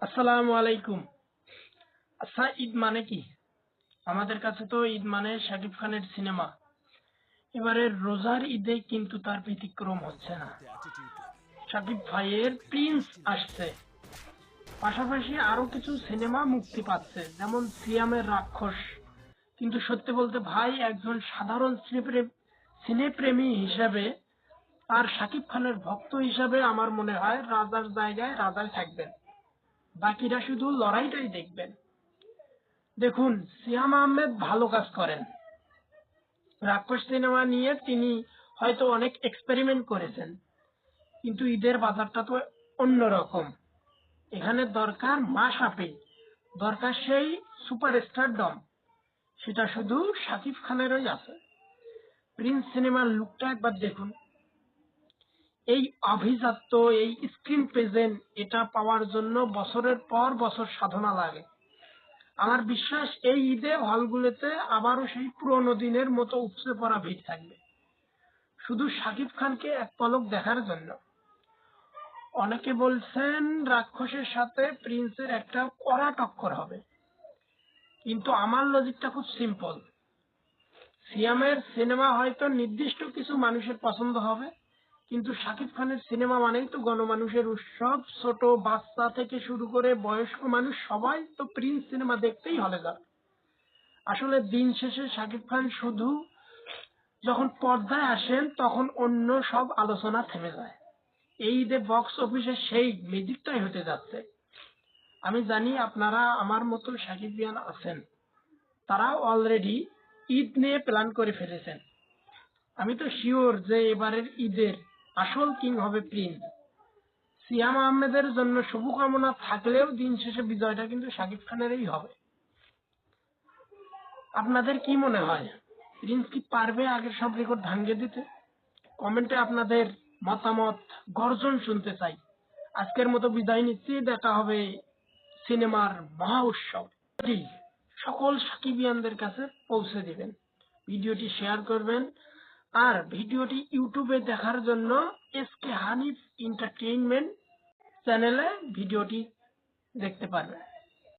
আসসালামু আলাইকুম। আচ্ছা, ঈদ মানে কি? আমাদের কাছে তো ঈদ মানে শাকিব খানের সিনেমা। এবারে রোজার ঈদে কিন্তু তার ব্যতিক্রম হচ্ছে না। শাকিব ভাইয়ের প্রিন্স আসছে, পাশাপাশি আরো কিছু সিনেমা মুক্তি পাচ্ছে, যেমন সিয়ামের রাক্ষস। কিন্তু সত্যি বলতে ভাই, একজন সাধারণ সিনেপ্রেমী হিসাবে আর শাকিব খানের ভক্ত হিসাবে আমার মনে হয় রাজার জায়গায় রাজাই থাকবেন, বাকিরা শুধু লড়াইটাই দেখবেন। দেখুন, সিয়াম আহমেদ ভালো কাজ করেন। রাক্ষস সিনেমা নিয়ে তিনি হয়তো অনেক এক্সপেরিমেন্ট করেছেন, কিন্তু ঈদের বাজারটা তো অন্যরকম। এখানে দরকার মাস আপিল, দরকার সেই সুপারস্টারডম। সেটা শুধু শাকিব খানেরই আছে। প্রিন্স সিনেমার লুকটা একবার দেখুন। এই আভিজাত্য, এই স্ক্রিন প্রেজেন্ট, এটা পাওয়ার জন্য বছরের পর বছর সাধনা লাগে। আমার বিশ্বাস এই ঈদে হলগুলোতে আবারও সেই পুরোনো দিনের মতো উপচে পড়া ভিড় থাকবে, শুধু শাকিব খানকে এক পলক দেখার জন্য। অনেকে বলছেন রাক্ষসের সাথে প্রিন্সের একটা কড়া টক্কর হবে, কিন্তু আমার লজিকটা খুব সিম্পল। সিয়ামের সিনেমা হয়তো নির্দিষ্ট কিছু মানুষের পছন্দ হবে, কিন্তু শাকিব খানের সিনেমা মানেই তো গণমানুষের উৎসব। ছোট বাচ্চা থেকে শুরু করে বয়স্ক মানুষ সবাই তো প্রিন্স সিনেমা দেখতেই হলে যাবে। আসলে দিন শেষে শাকিব খান শুধু যখন পর্দায় আসেন তখন অন্য সব আলোচনা থেমে যায়। এই ঈদে বক্স অফিসে সেই ম্যাজিকটাই হতে যাচ্ছে। আমি জানি আপনারা আমার মতো সাকিবিয়ান আছেন, তারাও অলরেডি ঈদ নিয়ে প্ল্যান করে ফেলেছেন। আমি তো শিওর যে এবারের ঈদের আসল কিং হবে প্রিন্স। সিয়াম আহমেদের জন্য শুভকামনা থাকলেও দিন শেষে বিজয়টা কিন্তু শাকিব খানেরই হবে। আপনাদের কি মনে হয়, প্রিন্স কি পারবে আগের সব রেকর্ড ভাঙিয়ে দিতে? কমেন্টে আপনাদের মতামত, গর্জন শুনতে চাই। আজকের মতো বিদায় নিচ্ছি, দেখা হবে সিনেমার মহা উৎসব। সকল সাকিবিয়ানদের কাছে পৌঁছে দিবেন, ভিডিওটি শেয়ার করবেন, আর ভিডিওটি ইউটিউবে দেখার জন্য এসকে হানিফ এন্টারটেইনমেন্ট চ্যানেলে ভিডিওটি দেখতে পারবেন।